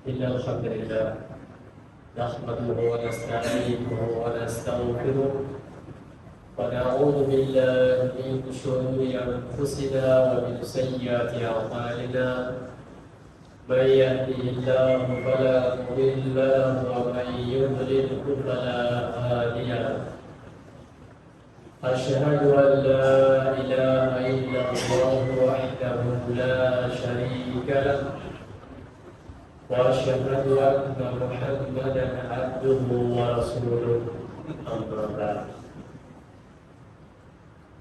إن الحمد لله نحمده ونستعينه ونستغفره ونعوذ بالله من شرور أنفسنا ومن سيئات أعمالنا من يهده الله فلا مضل له ومن يضلله فلا هادي له أشهد أن لا إله إلا الله وحده لا شريك له وأشهد أن محمدا عبده ورسوله أما بعد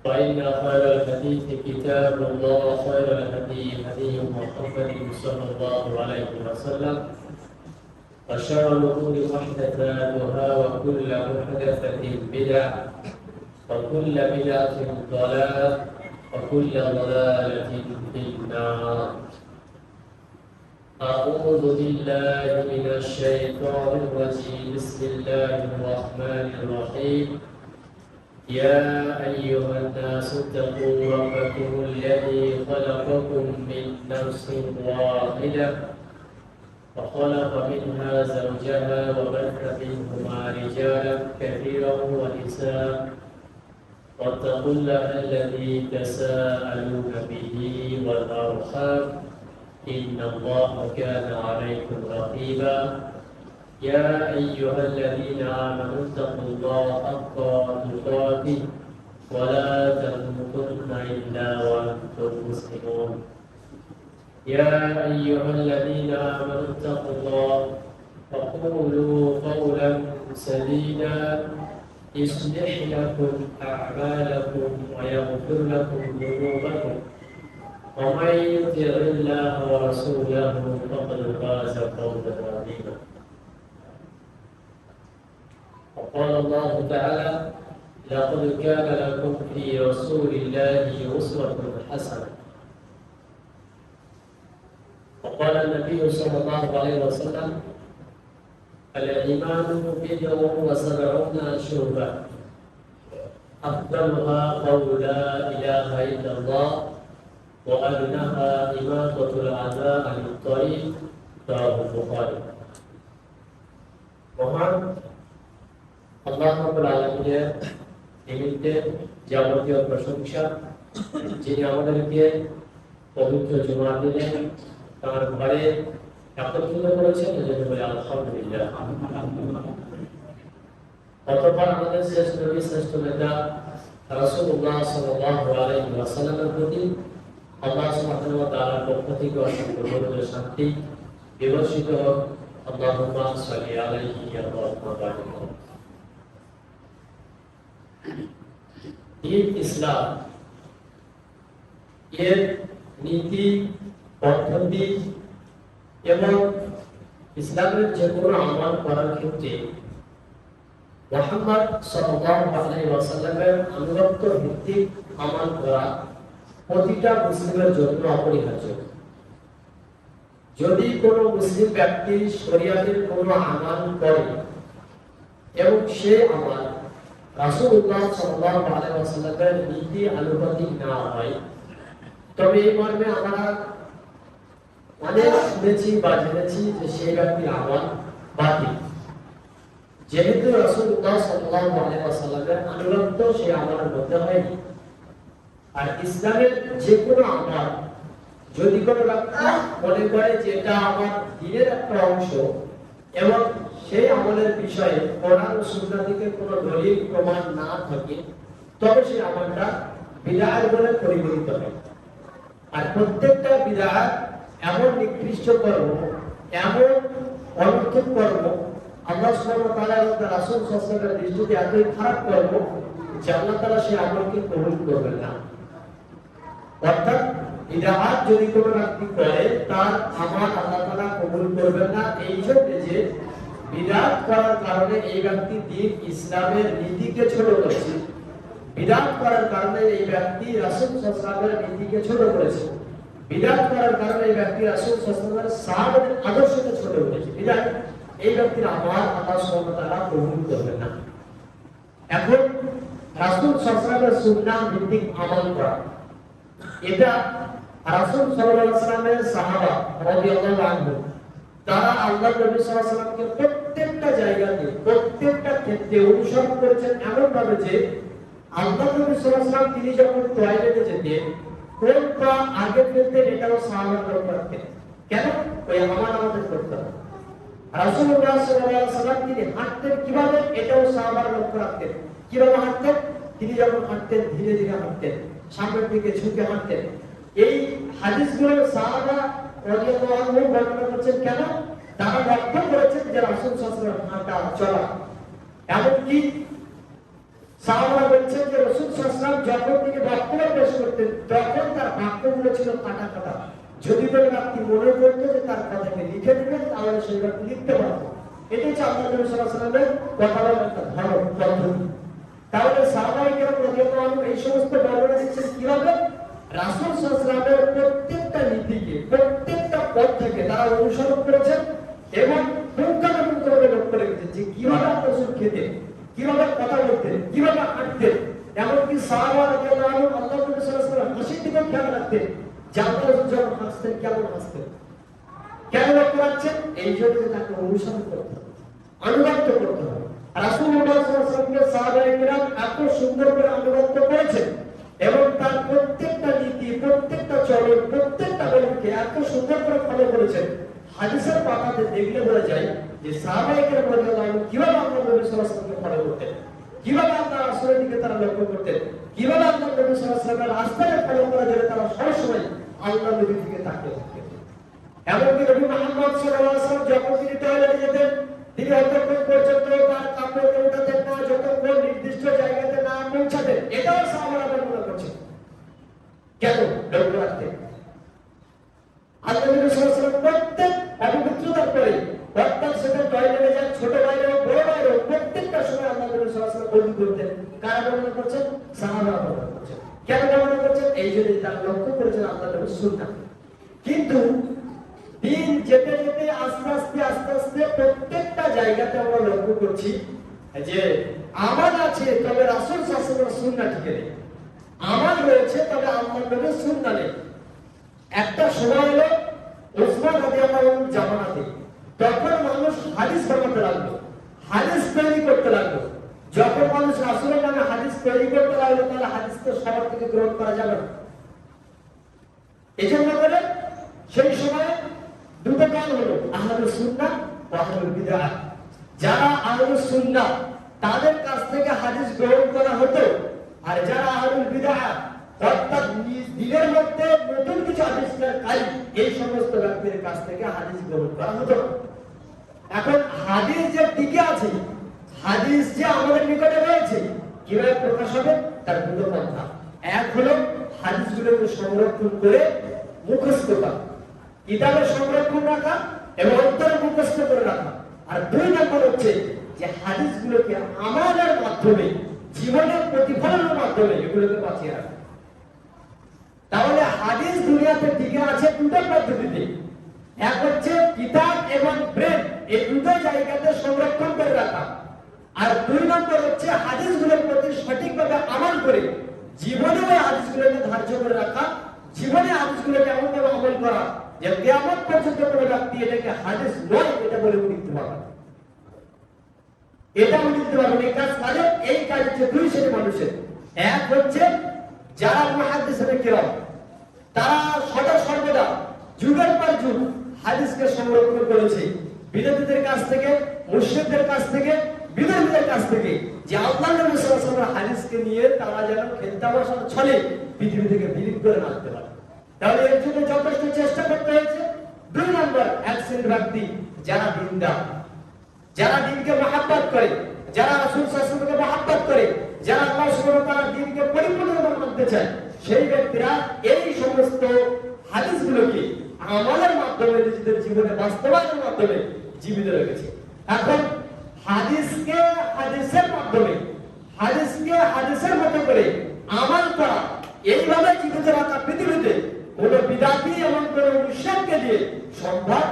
فإن خير الحديث كتاب الله خير الهدي هدي محمد صلى الله عليه وسلم وشر الأمور محدثاتها وكل محدثة بدعة وكل بدعة ضلالة وكل ضلالة في النار. أعوذ بالله من الشيطان الرجيم. بسم الله الرحمن الرحيم. يا أيها الناس اتقوا ربكم الذي خلقكم من نفس واحدة وخلق منها زوجها وبث منهما رجالا كثيرا ونساء واتقوا الله الذي تساءلون به والأرحام إن الله كان عليكم رقيبا. يا أيها الذين آمنوا اتقوا الله حق تقاته ولا تموتن إلا وأنتم مسلمون. يا أيها الذين آمنوا اتقوا الله وقولوا قولا سديدا يصلح لكم أعمالكم ويغفر لكم ذنوبكم ومن يطع الله ورسوله فقد فاز فوزا عظيما. وقال الله تعالى: لقد كان لكم في رسول الله أسوة حسنة. وقال النبي صلى الله عليه وسلم: الإيمان بضع وسبعون شعبة أفضلها قول لا إله إلا الله وأدناها إماطة الأذى عن الطريق. رواه البخاري. মহান আল্লাহ রাব্বুল আলামিনের নিমিত্তে যাবতীয় প্রশংসা, যিনি আমাদেরকে পবিত্র জুমার দিনে তার ঘরে একত্রিত করেছেন, এজন্য বলি আলহামদুলিল্লাহ। অতঃপর আমাদের শ্রেষ্ঠ নবী শ্রেষ্ঠ নেতা রাসূলুল্লাহ সাল্লাল্লাহু আলাইহি ওয়াসাল্লামের প্রতি আল্লাহ সুবহানাহু ওয়া তাআলার পক্ষ থেকে অসংখ্য দরুদ শান্তি বিবর্ষিত হোক। আল্লাহুম্মা সাল্লি আলাইহি ওয়া সাল্লাম। দ্বীন ইসলাম এর নীতি পদ্ধতি এবং ইসলামের যে কোনো আমল করার ক্ষেত্রে মুহাম্মদ সাল্লাল্লাহু আলাইহি ওয়াসাল্লামের আনুগত্য ভিত্তিক আমল করা প্রতিটা মুসলিমের জন্য অপরিহার্য। যদি কোনো মুসলিম ব্যক্তি শরীয়তের কোনো আমল করে এবং সে আমল রাসূলুল্লাহ সাল্লাল্লাহু আলাইহি ওয়াসাল্লামের নীতি আনুগতিক না হয়, তবে এই মর্মে আমরা অনেক শুনেছি বা জেনেছি যে সেই ব্যক্তির আমল বাতিল। যেহেতু রাসূলুল্লাহ সাল্লাল্লাহু আলাইহি ওয়াসাল্লামের আনুগত্য সেই আমলের মধ্যে হয়নি। আর ইসলামের যে কোনো আমল যদি কোনো ব্যক্তি মনে করে যে এটা আমার দ্বীনের একটা অংশ এবং সেই আমলের বিষয়ে কোরআন ও সুন্নাহ থেকে কোনো দলিল প্রমাণ না থাকে, তবে সেই আমলটা বিদআত বলে পরিগণিত হয়। আর প্রত্যেকটা বিদআত এমন নিকৃষ্ট কর্ম, এমন অনর্থক কর্ম, আল্লাহ সুবহানাহু ওয়া তাআলা এবং তার রাসূল সাল্লাল্লাহু আলাইহি ওয়াসাল্লামের দৃষ্টিতে এতই খারাপ কর্ম যে আল্লাহ তাআলা সেই আমলকে কবুল করবেন না। অর্থাৎ বিদআত যদি কোনো ব্যক্তি করে তার আমল আল্লাহ তাআলা কবুল করবেন না। এই জন্য যে বিদআত করার কারণে এই ব্যক্তি দ্বীন ইসলামের নীতিকে ছোট করেছে, বিদআত করার কারণে এই ব্যক্তি রাসূল সাল্লাল্লাহু আলাইহি ওয়াসাল্লামের নীতিকে ছোট করেছে, বিদআত করার কারণে এই ব্যক্তি রাসূল সাল্লাল্লাহু আলাইহি ওয়াসাল্লামের সাহাবাদের আদর্শকে ছোট করেছে। বিদআত এই ব্যক্তির আমল আল্লাহ সুবহানাহু ওয়া তাআলা কবুল করবেন না। এখন রাসূল সাল্লাল্লাহু আলাইহি ওয়াসাল্লামের সুন্নাহ ভিত্তিক আমল করা, এটা রাসূল সাল্লাল্লাহু আলাইহি ওয়াসাল্লামের সাহাবা রাদিয়াল্লাহু আনহু তারা আল্লাহ নবী সাল্লাল্লাহু আলাইহি ওয়াসাল্লামকে প্রত্যেকটা জায়গাতে প্রত্যেকটা ক্ষেত্রে অনুসরণ করেছেন এমন ভাবে যে আল্লাহ নবী সাল্লাল্লাহু আলাইহি ওয়াসাল্লাম তিনি যখন টয়লেটে যেতেন কোন পা আগে ফেলতেন এটাও সাহাবারা লক্ষ্য রাখতেন। কেন? ওই আমাদের করতে হবে। রাসূলুল্লাহ সাল্লাল্লাহু আলাইহি ওয়াসাল্লাম তিনি হাঁটতেন কিভাবে এটাও সাহাবারা লক্ষ্য রাখতেন। কিভাবে হাঁটতেন? তিনি যখন হাঁটতেন ধীরে ধীরে হাঁটতেন, সামনের দিকে ঝুঁকে হাঁটতেন। এই হাদিসগুলো সাহাবা রাদিয়াল্লাহু আনহু বর্ণনা করছেন। কেন? তারা লক্ষ্য করেছেন যে রাসূল সাল্লাল্লাহু আলাইহি ওয়াসাল্লাম হাঁটা চলা, এমনকি সাহাবারা বলছেন যে রাসূল সাল্লাল্লাহু আলাইহি ওয়াসাল্লাম যখন তিনি বক্তব্য পেশ করতেন তখন তার বাক্যগুলো ছিল কাটা কাটা। যদি কোনো ব্যক্তি মনে করতো যে তার কথাকে লিখে দিবেন তাহলে সেই ব্যক্তি লিখতে পারত। এটা হচ্ছে আল্লাহ নবী সাল্লাল্লাহু আলাইহি ওয়াসাল্লামের কথা বলার একটা ধরন পদ্ধতি। তাহলে সাহাবায়ে কেরাম রাদিয়াল্লাহু আনহুম এই সমস্ত বর্ণনা দিচ্ছেন কিভাবে? রাসূল সাল্লাল্লাহু আলাইহি ওয়াসাল্লামের প্রত্যেকটা নীতিকে প্রত্যেকটা পথ থেকে তারা অনুসরণ করেছেন এবং পুঙ্খানুপুঙ্খভাবে লক্ষ্য রেখেছেন যে কিভাবে রাসূল খেতেন, কিভাবে কথা বলতেন, কিভাবে হাঁটতেন। এমনকি সাহাবা রাদিয়াল্লাহু আনহুম আল্লাহ নবী সাল্লাল্লাহু আলাইহি ওয়াসাল্লাম হাসির দিকে খেয়াল রাখতেন যে আল্লাহ রাসূল যখন হাসতেন কেমন হাসতেন। কেন লক্ষ্য রাখছেন? এই জন্য তাকে অনুসরণ করতে হবে, অনুগত করতে হবে। রাসূলুল্লাহ সাল্লাল্লাহু আলাইহি ওয়াসাল্লামকে সাহাবায়ে কেরাম এত সুন্দর করে অনুগত করেছেন এবং তার প্রত্যেকটা নীতি, প্রত্যেকটা চলন, প্রত্যেকটা বলকে এত সুন্দর করে ফলো করেছেন। হাদিসের পাতাতে দেখলে বোঝা যায় যে সাহাবায়ে কেরাম রাদিয়াল্লাহু আনহুম কিভাবে আল্লাহ নবী সাল্লাল্লাহু আলাইহি ওয়াসাল্লামকে ফলো করতেন, কিভাবে আল্লাহ রাসূলের দিকে তারা লক্ষ্য করতেন, কিভাবে আল্লাহ নবী সাল্লাল্লাহু আলাইহি ওয়াসাল্লামের রাস্তাকে ফলো করা যায় তারা সবসময় আল্লাহ নবীর দিকে তাকিয়ে থাকতেন। এমনকি নবী মুহাম্মদ সাল্লাল্লাহু আলাইহি ওয়াসাল্লাম যখন তিনি টয়লেটে যেতেন তিনি অতক্ষণ পর্যন্ত তার কাপড়কে উঠাতেন না যতক্ষণ নির্দিষ্ট জায়গাতে না পৌঁছাতেন। এটাও সাহাবারা বর্ণনা করছেন। কেন? লক্ষ্য রাখতেন। আল্লাহ নবী সাল্লাল্লাহু আলাইহি ওয়াসাল্লাম প্রত্যেক অপবিত্রতার পরে অর্থাৎ সেটা টয়লেটে যান, ছোট বাইরে হোক বড় বাইরে হোক, প্রত্যেকটা সময় আল্লাহ নবী সাল্লাল্লাহু আলাইহি ওয়াসাল্লাম ওযু করতেন। কারা বর্ণনা করছেন? সাহাবারা বর্ণনা করছেন। কেন বর্ণনা করছেন? এই জন্য তারা লক্ষ্য করেছেন আল্লাহ নবীর সুন্নাহ। কিন্তু দিন যেতে যেতে আস্তে আস্তে প্রত্যেকটা জায়গাতে আমরা লক্ষ্য করছি যে আমাল আছে তবে রাসূল সাল্লাল্লাহু আলাইহি ওয়াসাল্লামের সুন্নাহ ঠিক নেই, আমাল রয়েছে তবে আল্লাহর নবীর সুন্নাহ নেই। একটা সময় হলো উসমান রাদিয়াল্লাহু আনহু জামানাতে, তখন মানুষ হাদিস বানাতে লাগলো, হাদিস তৈরি করতে লাগলো। যখন মানুষ রাসূলের নামে হাদিস তৈরি করতে লাগলো তাহলে হাদিস তো সবার থেকে গ্রহণ করা যাবে না। এজন্য করে সেই সময় দুটো কাজ হলো, আহলুস সুন্নাহ ও আহলুল বিদআহ। যারা আহলুস সুন্নাহ তাদের কাছ থেকে হাদিস গ্রহণ করা হতো, আর যারা আহলুল বিদআহ অর্থাৎ দিনের মধ্যে নতুন কিছু আবিষ্কারকারী এই সমস্ত ব্যক্তিদের কাছ থেকে হাদিস গ্রহণ করা হতো। এখন হাদিস যে টিকে আছে, হাদিস যে আমাদের নিকটে রয়েছে, কিভাবে প্রকাশ হবে তার দুটো পন্থা। এক হলো হাদিসগুলোকে সংরক্ষণ করে মুখস্থ করা, কিতাবে সংরক্ষণ রাখা এবং অন্তরে মুখস্থ করে রাখা। আর দুই নম্বর হচ্ছে যে হাদিসগুলোকে আমাদের মাধ্যমে, জীবনের প্রতিফলনের মাধ্যমে এগুলোকে বাঁচিয়ে রাখা। তাহলে হাদিস দুনিয়াতে টিকে আছে দুটো পদ্ধতিতে। এক হচ্ছে কিতাব এবং ব্রেন, এই দুটো জায়গাতে সংরক্ষণ করে রাখা। আর দুই নম্বর হচ্ছে হাদিসগুলোর প্রতি সঠিকভাবে আমল করে জীবনে ওই হাদিসগুলোকে ধার্য করে রাখা, জীবনে হাদিসগুলোকে এমন ভাবে আমল করা যে কিয়ামত পর্যন্ত কোনো ব্যক্তি এটাকে হাদিস নয় এটা বলে উঠতে পারবে, এটা উঠতে পারবে। এই কাজ হচ্ছে দুই শ্রেণীর মানুষের। এক হচ্ছে যারা মুহাদ্দিসিনে কিরাম, তারা সদা সর্বদা যুগের পর যুগ হাদিসকে সংরক্ষণ করেছে বিদেশীদের কাছ থেকে, মুশরিকদের কাছ থেকে, বিদেশীদের কাছ থেকে, যে আল্লাহ নবী সাল্লাল্লাহু আলাইহি ওয়াসাল্লাম হাদিসকে নিয়ে তারা যেন খেলতামাশার ছলে পৃথিবী থেকে বিলীন করে রাখতে পারে। তাহলে এর জন্য যথেষ্ট চেষ্টা করতে হয়েছে। দুই নম্বর এক শ্রেণীর ব্যক্তি যারা দিনদার, যারা দিনকে মহব্বত করে, যারা রাসূল সাল্লাল্লাহু আলাইহি ওয়াসাল্লামকে মহব্বত করে, যারা আল্লাহ সুবহানাহু ওয়া তাআলার দ্বীনকে পরিপূর্ণভাবে মানতে চায়, সেই ব্যক্তিরা এই সমস্ত হাদিসগুলোকে আমলের মাধ্যমে নিজেদের জীবনে বাস্তবায়নের মাধ্যমে জীবিত রেখেছে। এখন হাদিসকে হাদিসের মাধ্যমে, হাদিসকে হাদিসের মতো করে আমল করা, এইভাবে জীবিত রাখা পৃথিবীতে কোন বিদাতি এবং কোন মুশরিককে দিয়ে সম্ভব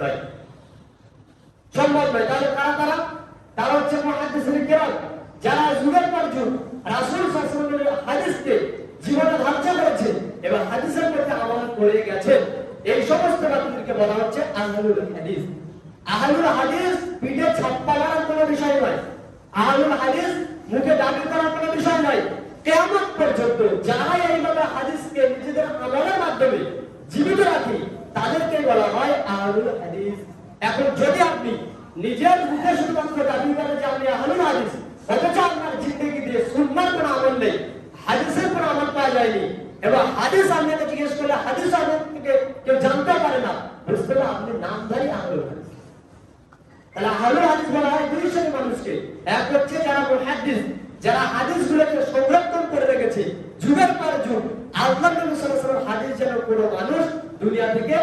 নয়, সম্ভব নয়। তাহলে কারা? তারা হচ্ছে মুহাদ্দিসিনে কিরাম, যারা যুগের পর যুগ রাসূল সাল্লাল্লাহু আলাইহি ওয়াসাল্লামের হাদিসকে জীবনে ধার্য করেছে এবং হাদিসের প্রতি আমল করে গেছে। এই সমস্ত ব্যক্তিদেরকে বলা হচ্ছে আহলুল হাদিস। আহলুল হাদিস পিঠে ছাপ্পা মারার কোনো বিষয় নয়, আহলুল হাদিস মুখে দাবি করার কোনো বিষয় নয়। কিয়ামত পর্যন্ত যারা এইভাবে হাদিসকে নিজেদের আমলের মাধ্যমে জীবিত রাখে তাদেরকে বলা হয় আহলুল হাদিস। এখন যদি আপনি নিজের মুখে শুধুমাত্র দাবি করেন যে আমি আহলুল হাদিস, অথচ আপনার জিন্দেগি দিয়ে সুন্নাহর কোনো আমল নেই, হাদিসের কোনো আমল পাওয়া যায়নি, এবং হাদিস আপনাকে জিজ্ঞেস করলে হাদিস আপনার থেকে কেউ জানতে পারে না, বুঝতে পারলে আপনি নামধারী আহলুল হাদিস। তাহলে আহলুল হাদিস বলা হয় দুই শ্রেণীর মানুষকে। এক হচ্ছে যারা মুহাদ্দিস, যারা হাদিসগুলোকে সংরক্ষণ করে রেখেছে যুগের পর যুগ। আল্লাহর নবী সাল্লাল্লাহু আলাইহি ওয়াসাল্লাম হাদিস যেন কোনো মানুষ দুনিয়া থেকে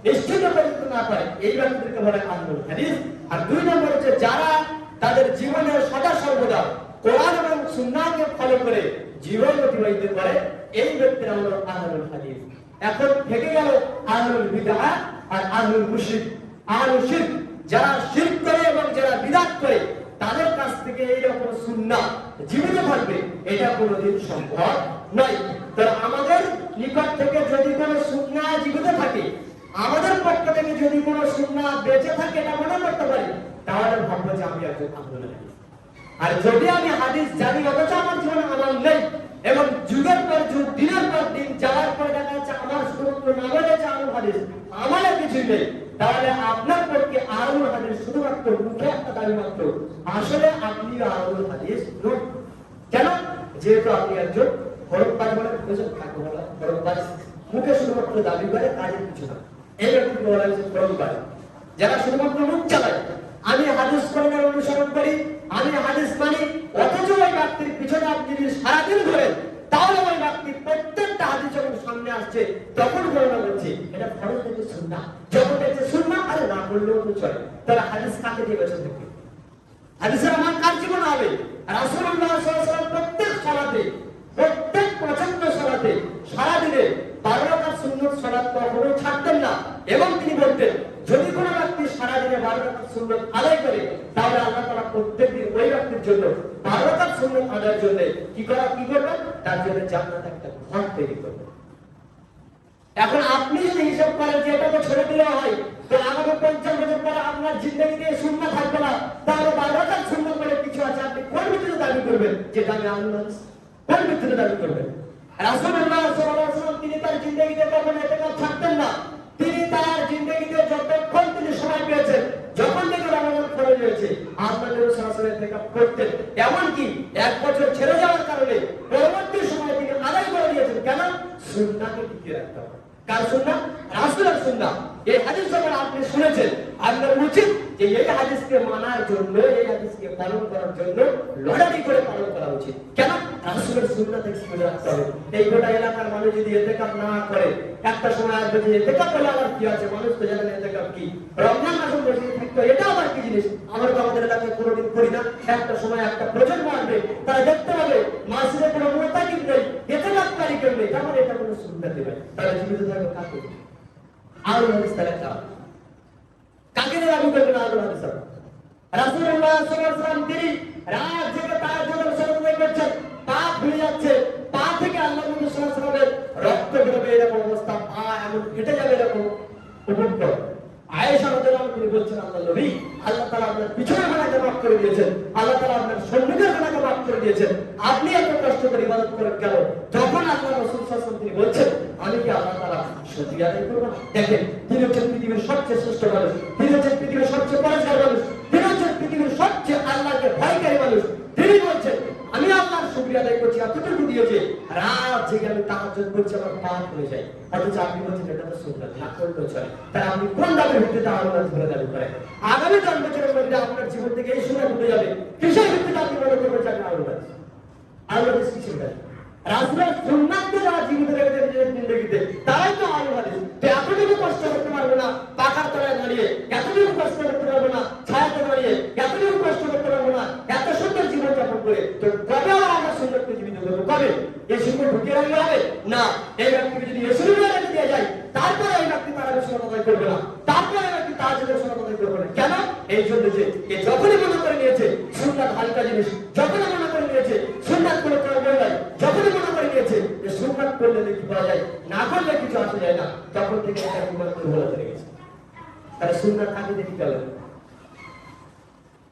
নিশ্চিত পর্যন্ত না পারে, এই ব্যক্তিদেরকে বলে আহলুল হাদিস। আর দুই নম্বর হচ্ছে যারা তাদের জীবনের সদা সর্বদা কোরআন এবং সুন্নাহকে ফলো করে জীবন অতিবাহিত করে, এই ব্যক্তিরা হলো আহলুল হাদিস। এখন থেকে গেল আহলুল বিদআহ আর আহলুল মুশরিক। আহলুল শিরক যারা শিরক করে এবং যারা বিদআত করে, তাদের কাছ থেকে এইরকম সুন্নাহ জীবিত থাকবে এটা কোনোদিন সম্ভব নয়। তো আমাদের নিকট থেকে যদি কোনো সুন্নাহ জীবিত থাকে, আমাদের পক্ষ থেকে যদি কোনো সুন্নাহ বেঁচে থাকে এটা মনে করতে পারি, তাহলে ভাববো যে আমি একজন আহলুল হাদিস। আর যদি আমি হাদিস জানি অথচ আমার জীবনে আমল নেই, এবং যুগের পর যুগ দিনের পর দিন যাওয়ার পর দেখা যাচ্ছে আমার শুধুমাত্র নামে রয়েছে আহলুল হাদিস, আমারে কিছু নেই, তাহলে আপনার পক্ষে আহলুল হাদিস শুধুমাত্র মুখে একটা দাবি মাত্র, আসলে আপনি আহলুল হাদিস নন। কেন? যেহেতু আপনি একজন হরফবাজ, বলে বুঝেন কাকে বলা হয়? হরফবাজ মুখে শুধুমাত্র দাবি করে, কাজের কিছু না, এই ব্যক্তিকে বলা হয়েছে হরফবাজ। যারা শুধুমাত্র মুখ চালায় আমি হাদিস কোরআনের অনুসরণ করি, আমি হাদিস মানি, অথচ ওই ব্যক্তির পিছনে আপনি যদি সারাদিন ধরেন, তাহলে ওই ব্যক্তি প্রত্যেকটা হাদিস যখন সামনে আসছে তখন গণনা করছে এটা ফরজ থেকে সুন্নাহ, যখন দেখছে সুন্নাহ আরে না বললেও তো চলে। তাহলে হাদিস কাকে দিয়ে বেঁচে থাকবে? হাদিসের আমার কার জীবন হবে? রাসূলুল্লাহ সাল্লাল্লাহু আলাইহি ওয়াসাল্লাম প্রত্যেক সালাতে, প্রত্যেক পছন্দ সালাতে সারাদিনে 12 রাকাত সুন্নত সালাত কখনো ছাড়তেন না, এবং তিনি বলতেন যদি কোনো ব্যক্তি সারাদিনে 12 রাকাত সুন্নত আদায় করে, তাহলে আল্লাহ তাআলা প্রত্যেকদিন ওই ব্যক্তির জন্য 12 রাকাত সুন্নত আদায়ের জন্য কি করবেন? তার জন্য জান্নাতে একটা ঘর তৈরি করবেন। এখন আপনি যদি হিসাব করেন যে এটাকে ছেড়ে দিলে হয়, তো আগামী 50 বছর পরে আপনার জিন্দেগিতে সুন্নাহ থাকবে না, তাহলে 12 রাকাত সুন্নত বলে কিছু আছে, আপনি কোন ভিত্তিতে দাবি করবেন যে আমি আহলুল হাদিস? কোন ভিত্তিতে দাবি করবেন? রাসূলুল্লাহ সাল্লাল্লাহু আলাইহি ওয়াসাল্লাম তিনি তার জিন্দেগিতে কখনো ইতিকাফ ছাড়তেন না। তিনি তার জিন্দেগিতে যতক্ষণ তিনি সময় পেয়েছেন, যখন থেকে রমজান ফরজ হয়েছে, আল্লাহর নবী সাল্লাল্লাহু আলাইহি ওয়াসাল্লাম ইতিকাফ করতেন। এমনকি এক বছর ছেড়ে যাওয়ার কারণে পরবর্তী সময়ে তিনি আদায় করে দিয়েছেন। কেন? সুন্নাহকে টিকিয়ে রাখতে হবে। কার সুন্নাহ? রাসূলের সুন্নাহ। এই হাদিস যখন আপনি শুনেছেন, আপনার উচিত যে এই হাদিসকে মানার জন্য, এই হাদিসকে পালন করার জন্য লড়াই করে পালন করা উচিত। কেন? রাসূলের সুন্নাহকে টিকিয়ে রাখতে হবে। এই গোটা এলাকার মানুষ যদি ইতিকাফ না করে, একটা সময় আসবে যে ইতিকাফ করলে আবার কি আছে? মানুষ তো জানে না ইতিকাফ কি। রমজান মাসে বসে থাকতে এটা আবার কি জিনিস? আমরা তো আমাদের এলাকায় কোনোদিন করি না। একটা সময় একটা প্রজন্ম আসবে, তারা দেখতে পাবে মাসিদের কোনো মুতাকিব নেই, ইতিকাফকারী কেউ নেই, তাহলে এটা কোনো সুন্নাহ নেই। তাহলে জীবিত থাকবে কাকে? আহলুল হাদিস তারা কাকে দাবি করবেন? আহলুল হাদিস। রাসূলুল্লাহ সাল্লাল্লাহু আলাইহি ওয়াসাল্লাম তিনি রাত জেগে তাহাজ্জুদের সালাত করছেন, পা ফুলে যাচ্ছে, পা থেকে আল্লাহর নবী সাল্লাল্লাহু আলাইহি ওয়াসাল্লামের রক্ত বেরোবে, এরকম অবস্থা, পা এমন ফেটে যাবে, এরকম উপক্রম। আয়েশা রাদিয়াল্লাহু আনহা তিনি বলছেন, আল্লাহর নবী, আল্লাহ তাআলা আপনার পিছনের গুনাহকে মাফ করে দিয়েছেন, আল্লাহ তাআলা আপনার সম্মুখের গুনাহকে মাফ করে দিয়েছেন, আপনি এত কষ্ট করে ইবাদত করেন কেন? তখন আল্লাহর রাসূল সাল্লাল্লাহু আলাইহি ওয়াসাল্লাম তিনি বলছেন, আমি কি আল্লাহ তাআলা শুকরিয়া আদায় করব না? দেখেন, তিনি হচ্ছেন পৃথিবীর সবচেয়ে শ্রেষ্ঠ মানুষ, তিনি হচ্ছেন পৃথিবীর সবচেয়ে পরিষ্কার মানুষ, তিনি হচ্ছেন পৃথিবীর সবচেয়ে আল্লাহকে ভয়কারী মানুষ। তিনি বলছেন আমি আল্লাহর শুকরিয়া আদায় করছি এতটুকু দিয়েছে, রাত জেগে আমি তাহাজ্জুদ করছি, আমার পা ফুলে যায়, অথচ আপনি বলছেন এটা তো সুন্নাহ, না করলেও চলে। তাই আপনি কোন দাবির ভিত্তিতে আল্লাহ ধরে দাবি করেন? আগামী 10 বছরের মধ্যে আপনার জীবন থেকে এই সুন্নাহ উঠে যাবে, কিসের ভিত্তিতে আপনি মনে করবেন যে আপনি আল্লাহ আল্লাহ কিসের দাবি? রাসূলের সুন্নাহকে যারা জীবিত রেখেছে নিজের জিন্দেগিতে, তারাই তো আহলুল হাদিস। তো এতটুকু কষ্ট করতে পারবে না পাখার তলায় দাঁড়িয়ে, এতটুকু কষ্ট করতে পারবে না ছায়াতে দাঁড়িয়ে, এতটুকু কষ্ট করতে পারবে না এত সুন্দর জীবনযাপন করে, তো কবে আবার আমরা সুন্নাহকে জীবিত করবো? কবে? এই সুন্নাহ ঢুকিয়ে রাখলে হবে না। এই ব্যক্তিকে যদি এই সুন্নাহ রেখে দিয়ে যায়, তারপরে এই ব্যক্তি তারাবির সালাত আদায় করবে না, তারপরে এই ব্যক্তি তাহাজ্জুদের সালাত আদায় করবে না। কেন? এই জন্য যে এ যখনই মনে করে নিয়েছে সুন্নাহ হালকা জিনিস, যখনই মনে করে নিয়েছে সুন্নাহ কোনো প্রয়োজন নাই, যখনই মনে করে নিয়েছে যে সুন্নাহ করলে দেখি পাওয়া যায়, না করলে কিছু আসা যায় না, তখন থেকে একটা ইমান দুর্বল হয়ে গেছে। তাহলে সুন্নাত থাকে দেখি গেল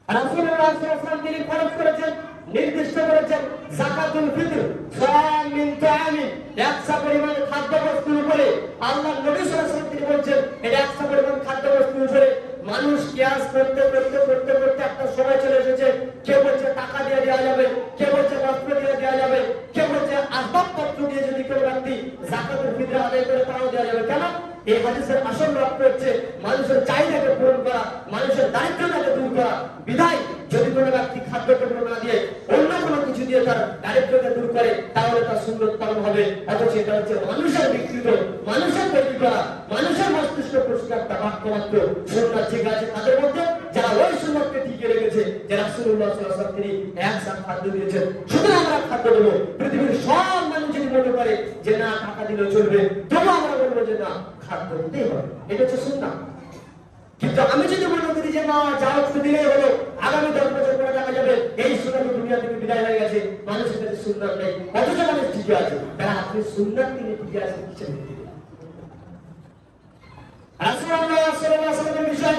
রাসূলুল্লাহ সাল্লাল্লাহু আলাইহি ওয়াসাল্লাম তিনি ফরজ করেছেন, নির্দিষ্ট করেছেন যাকাতুল ফিতর সাম মিন তাআমিন, একশা পরিমাণ খাদ্যবস্তুর উপরে আল্লাহর নবী সাল্লাল্লাহু আলাইহি ওয়াসাল্লাম তিনি বলেছেন এটা একশা পরিমাণ খাদ্যবস্তুর উপরে মানুষ কিয়াস করতে করতে করতে করতে একটা সময় চলে এসেছে, কেউ বলছে টাকা দিয়ে দেওয়া যাবে, কেউ বলছে বস্ত্র দিয়ে দেওয়া যাবে, কেউ বলছে আসবাবপত্র দিয়ে যদি কেউ ব্যক্তি যাকাতুল ফিতর আদায় করে তাও দেওয়া যাবে। কেন? এই হাদিসের আসল লক্ষ্য হচ্ছে মানুষের চাহিদাকে পূরণ করা, মানুষের দারিদ্রতাকে দূর করা। বিধায় যদি কোনো ব্যক্তি খাদ্যপত্র না দিয়ে অন্য কোনো কিছু দিয়ে তার দারিদ্রতা দূর করে তাহলে তার সুন্নত পালন হবে। অথচ এটা হচ্ছে মানুষের বিকৃত, মানুষের তৈরি করা, মানুষের মস্তিষ্ক পরিষ্কার বাক্য মাত্র। সুন্নাত ঠিক আছে তাদের মধ্যে যারা ওই সুন্নতকে টিকে রেখেছে, যে রাসূলুল্লাহ সাল্লাল্লাহু আলাইহি ওয়াসাল্লাম তিনি এক সাথ খাদ্য দিয়েছেন, সুতরাং আমরা খাদ্য দেবো। পৃথিবীর সব মানুষ যদি মনে করে যে না টাকা দিলেও চলবে, তবু আমরা বলবো যে না খাদ্য দিতেই হবে, এটা হচ্ছে সুন্নাত। কিন্তু আমি যদি মনে করি যে না যাও একটু দিলেই হলো, আগামী 10 বছর পরে দেখা যাবে এই সুন্নাত দুনিয়া থেকে বিদায় হয়ে গেছে, মানুষের কাছে সুন্নাত নেই, অথচ মানুষ ঠিকই আছে। তাহলে আপনি সুন্নাত তিনি ঠিকই আছেন কিসের ভিত্তিতে? রাসূলুল্লাহ সাল্লাল্লাহু আলাইহি ওয়াসাল্লামের বিষয়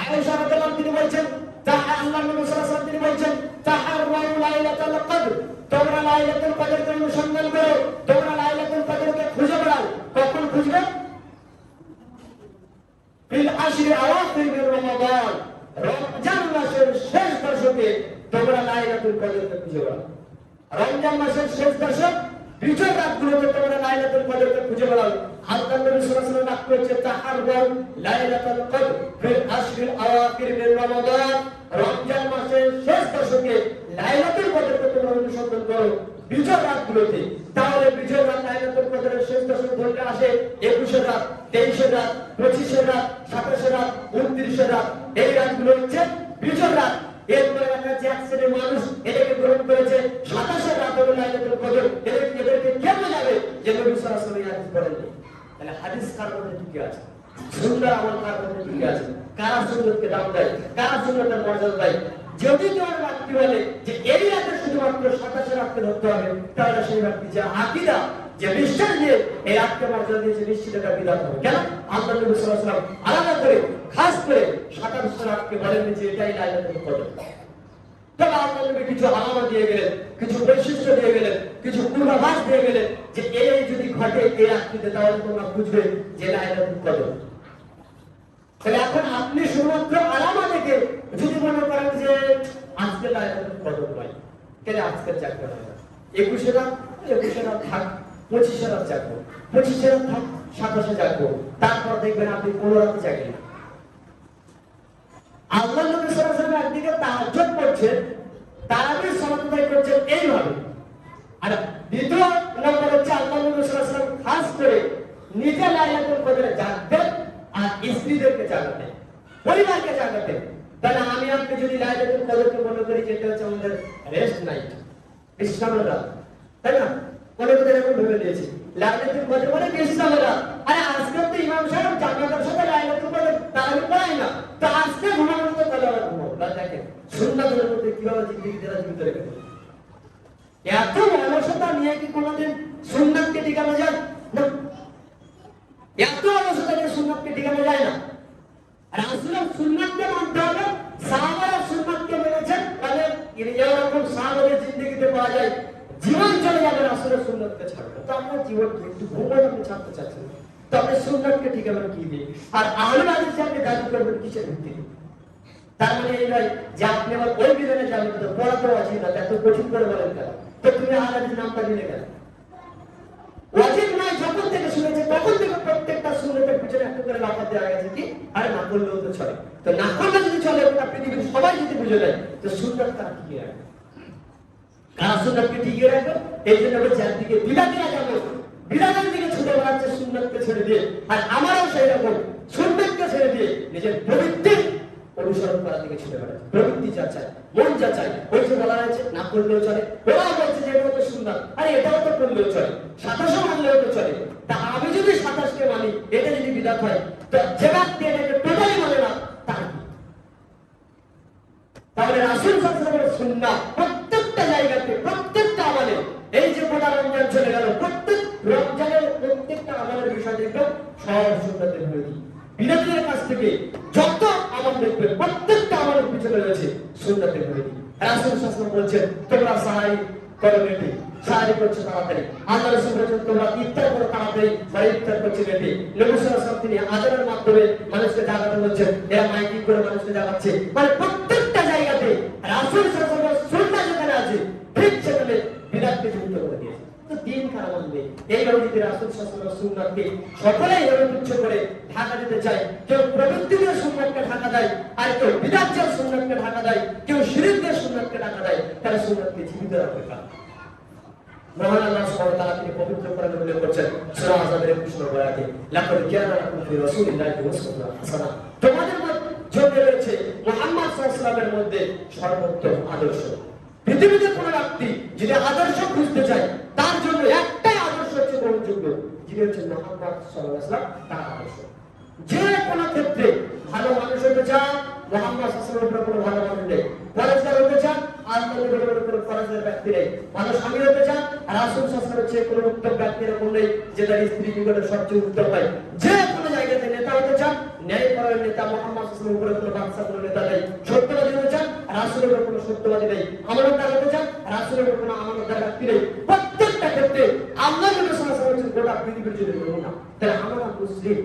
আয়েশা রাদিয়াল্লাহু আনহা তিনি বলেন তাহা আল্লাহর নবী সাল্লাল্লাহু আলাইহি ওয়াসাল্লাম তিনি বলেন তাহাররাউ লাইলাতুল কদর, তোমরা লাইলাতুল কদরকে অনুসন্ধান করো, তোমরা লাইলাতুল কদরকে খুঁজে বেড়াও। কখন খুঁজবে? ফিল আশরি আওয়াখির মিন রমাদান, রমজান মাসের শেষ দশকে তোমরা লাইলাতুল কদরকে খুঁজে বেড়াও। রমজান মাসের শেষ দশক বিজয় রাতগুলোতে তোমরা লাইলাতুল কদরকে খুঁজে বেড়াও। আল্লাহর নবী সাল্লাল্লাহু আলাইহি ওয়াসাল্লাম ডাক করেছে তাহাররাউ লাইলাতুল কদর ফিল আশরি আওয়াখির মিন রমাদান, রমজান মাসের শেষ দশকে লাইলাতুল কদরকে তোমরা অনুসন্ধান করো বিজয় রাতগুলোতে। তাহলে বিজয় রাত লাইলাতুল কদরের শেষ দশক বলতে আসে 21 রাত, 23 রাত, 25 রাত, 27 রাত, 29 রাত, এই রাতগুলো হচ্ছে বিজয় রাত। এরপরে দেখা যাচ্ছে এক শ্রেণীর মানুষ এটাকে গ্রহণ করেছে 27 রাত হলো লাইলাতুল কদর। এদেরকে কেমন যাবে যে নবী সাল্লাল্লাহু আলাইহি ওয়াসাল্লাম হাদিস বলেননি? তাহলে হাদিস কার মধ্যে টিকে আছে? সুন্নাহ আমল কার মধ্যে টিকে আছে? কারা সুন্নাতকে দাম দেয়, কারা সুন্নাতের মর্যাদা দেয়? যদি তোমার ব্যক্তি বলে যে এই রাতে শুধুমাত্র 27 রাতকে ধরতে হবে, তাহলে সেই ব্যক্তি যে আকীদা, যে বিশ্বাস দিয়ে এই রাতকে মর্যাদা দিয়েছে, নিশ্চিত এটা বিদআত হবে। কেন? আল্লাহর নবী সাল্লাল্লাহু আলাইহি ওয়াসাল্লাম আলাদা করে খাস করে 27 রাতকে বলেন যে এটাই লাইলাতুল কদর। তবে আল্লাহর নবী কিছু আলামত দিয়ে গেলেন, কিছু বৈশিষ্ট্য দিয়ে গেলেন, কিছু পূর্বাভাস দিয়ে গেলেন যে এই যদি ঘটে এই রাত্রিতে তাহলে তোমরা বুঝবে যে লাইলাতুল কদর। তাহলে এখন আপনি শুধুমাত্র আলামত দেখে যদি মনে করেন যে আজকে লাইলাতুল কদর নয়, তাহলে আজকে জাগতে হবে না, 21 রাত 21 রাত থাক, 25 রাত জাগবো, 25 রাত থাক, 27 জাগবো, তারপর দেখবেন আপনি 15 রাতে জাগলেন। আল্লাহর নবী সাল্লাল্লাহু আলাইহি ওয়াসাল্লাম একদিকে তাহাজ্জুদ করছেন, তারাবির সালাত আদায় করছেন এইভাবে। আর দ্বিতীয় নম্বর হচ্ছে আল্লাহর নবী সাল্লাল্লাহু আলাইহি ওয়াসাল্লাম খাস করে নিজে লাইলাতুল কদরে জাগতেন আর স্ত্রীদেরকে জাগাতেন, পরিবারকে জাগাতেন। তাহলে আমি আপনি যদি লাইলাতুল কদরকে মনে করি যে এটা হচ্ছে আমাদের রেস্ট নাইট, বিশ্রামের রাত, তাই না? মনে করে এরকম ভেবে নিয়েছি লাইলাতুল কদর মানে বিশ্রামের রাত। আরে আজকে তো ইমাম সাহেব জামাতের সাথে লাইলাতুল কদর তারাবি পড়ায় না, তো আজকে ঘুমানোর তো তাহলে আবার ঘুমাবো না। দেখেন সুন্নাতের মধ্যে কিভাবে জিন্দেগি যারা জীবিত রেখে দেবে। এত অলসতা নিয়ে কি কোনোদিন সুন্নাতকে টিকানো যায় না? এত অলসতা নিয়ে সুন্নাতকে টিকানো যায় না। রাসূলের সুন্নাতকে মানতে হবে, সাহাবারা সুন্নাতকে মেনেছেন, তাহলে এরকম সাহাবাদের জিন্দেগিতে পাওয়া যায় জীবন চলে যাবে রাসূলের সুন্নাতকে ছাড়বে। তো আমরা জীবন একটু ঘুমাই আপনি ছাড়তে চাচ্ছেন, তো আপনি সুন্নাতকে ঠিকাবেন কি দিয়ে? আর আহলে হাদিসে আপনি দাবি করবেন কিসের ভিত্তিতে? তার মানে এই নয় যে আপনি আবার ওই বিধানে যাবেন, তো পড়া তো আছে না, এত কঠিন করে বলেন কেন? তো তুমি আহলে হাদিস নামটা দিলে কেন? ওয়াজিব নয়, যখন থেকে শুনেছে তখন থেকে প্রত্যেকটা সুন্নতের পিছনে একটা করে লাফাত দেওয়া গেছে কি আরে না করলেও তো চলে। তো না করলে যদি চলে, ওটা পৃথিবীর সবাই যদি বুঝে নেয়, তো সুন্নাত কারা টিকিয়ে রাখবে? কারা সুন্নাতকে টিকিয়ে রাখবে? এই জন্য বলছে একদিকে বিদাতিরা যাবে, বিদাতের দিকে ছুটে বেড়াচ্ছে সুন্নাতকে ছেড়ে দিয়ে, আর আমারও সেই রকম সুন্নাতকে ছেড়ে দিয়ে নিজের প্রবৃত্তি অনুসরণ করার দিকে ছুটে বেড়াচ্ছে। প্রবৃত্তি যা চায়, মন যা চায়, ওই যে বলা হয়েছে না করলেও চলে, ওরা বলছে যে এটা তো সুন্নাত, আরে এটাও তো করলেও চলে, 27 মানলেও তো চলে। তা আমি যদি 27 কে মানি, এটা যদি বিদাত হয়, তো যে ব্যক্তি এটাকে টোটালি মানে না তার কি? তাহলে রাসূল সাল্লাল্লাহু আলাইহি ওয়াসাল্লামের সুন্নাত প্রত্যেকটা জায়গাতে, প্রত্যেকটা আমলে, এই যে গোটা রমজান চলে গেল, প্রত্যেক রমজানের সব সুন্নাতের বিরোধী। বিরোধীদের কাছ থেকে যত আমল দেখবে প্রত্যেকটা আমলের পিছনে রয়েছে সুন্নাতের বিরোধী। রাসূল সাল্লাল্লাহু আলাইহি ওয়াসাল্লাম বলেছেন, তোমরা সাহারি করো বেটি, সাহারি করছো তাড়াতাড়ি। আল্লাহ রাসূল বলেছেন, তোমরা ইফতার করো তাড়াতাড়ি, বা ইফতার করছো বেটি। নবী সাল্লাল্লাহু আলাইহি ওয়াসাল্লাম তিনি আযানের মাধ্যমে মানুষকে জাগাতে বলছেন, এরা মাইকিং করে মানুষকে জাগাচ্ছে। মানে প্রত্যেকটা জায়গাতে রাসূল সাল্লাল্লাহু আলাইহি ওয়াসাল্লাম সুন্নাহ যেখানে আছে ঠিক সেখানে বিদআতকে যুক্ত করে দিয়েছে। তো দিন খারাপ হবে এই নবীতে রাসূল সাল্লাল্লাহু আলাইহি ওয়াসাল্লাম সুন্নাহকে সকলেই এভাবে তুচ্ছ করে ঢাকা দিতে চায়। কেউ প্রবৃত্তিদের সুন্নাহকে ঢাকা দেয়, আর কেউ বিদআতের সুন্নাহকে ঢাকা দেয়, কেউ শিরকের সুন্নাহকে ঢাকা দেয়। তারা সুন্নাহকে জীবিত রাখে না। মহান আল্লাহ সুবহানাহু ওয়া তাআলা তিনি পবিত্র কোরআনে উল্লেখ করেছেন সূরা আযাবের 21 নম্বর আয়াতে, লাকাদ কানা লাকুম ফি রাসূলিল্লাহি উসওয়াতুন হাসানাহ। তোমাদের মধ্যে রয়েছে মুহাম্মদ সাল্লাল্লাহু আলাইহি ওয়াসাল্লামের মধ্যে সর্বোত্তম আদর্শ। পৃথিবীতে কোন ব্যক্তি যদি আদর্শ খুঁজতে চায় তার জন্য একটাই আদর্শ হচ্ছে গ্রহণযোগ্য, যিনি হচ্ছেন মুহাম্মদ সাল্লাল্লাহু আলাইহি ওয়াসাল্লাম, তার আদর্শ। যে কোনো ক্ষেত্রে ভালো মানুষ হতে চান, মুহাম্মদ সাল্লাল্লাহু আলাইহি ওয়াসাল্লামের উপর ভালো মানুষ নেই। ফরেজগার হতে চান, আল্লাহর উপর কোনো ফরেজগার ব্যক্তি নেই। ভালো স্বামী হতে চান, রাসূল সাল্লাল্লাহু আলাইহি ওয়াসাল্লামের চেয়ে কোনো উত্তম ব্যক্তি এরকম নেই যে তার স্ত্রী নিকটে সবচেয়ে উত্তম হয়। যে কোনো জায়গাতে নেতা হতে চান, ন্যায়পরায়ণ নেতা, মুহাম্মদ সাল্লাল্লাহু আলাইহি ওয়াসাল্লামের উপরে কোনো বাদশা কোনো নেতা নেই। সত্যবাদী হতে চান, রাসূলের উপর কোনো সত্যবাদী নেই। আমানতদার হতে চান, রাসূলের উপর কোনো আমানতদার ব্যক্তি নেই। প্রত্যেকটা ক্ষেত্রে আল্লাহর নবী সাল্লাল্লাহু আলাইহি ওয়াসাল্লাম গোটা পৃথিবীর জন্য নমুনা। তাহলে আমরা মুসলিম,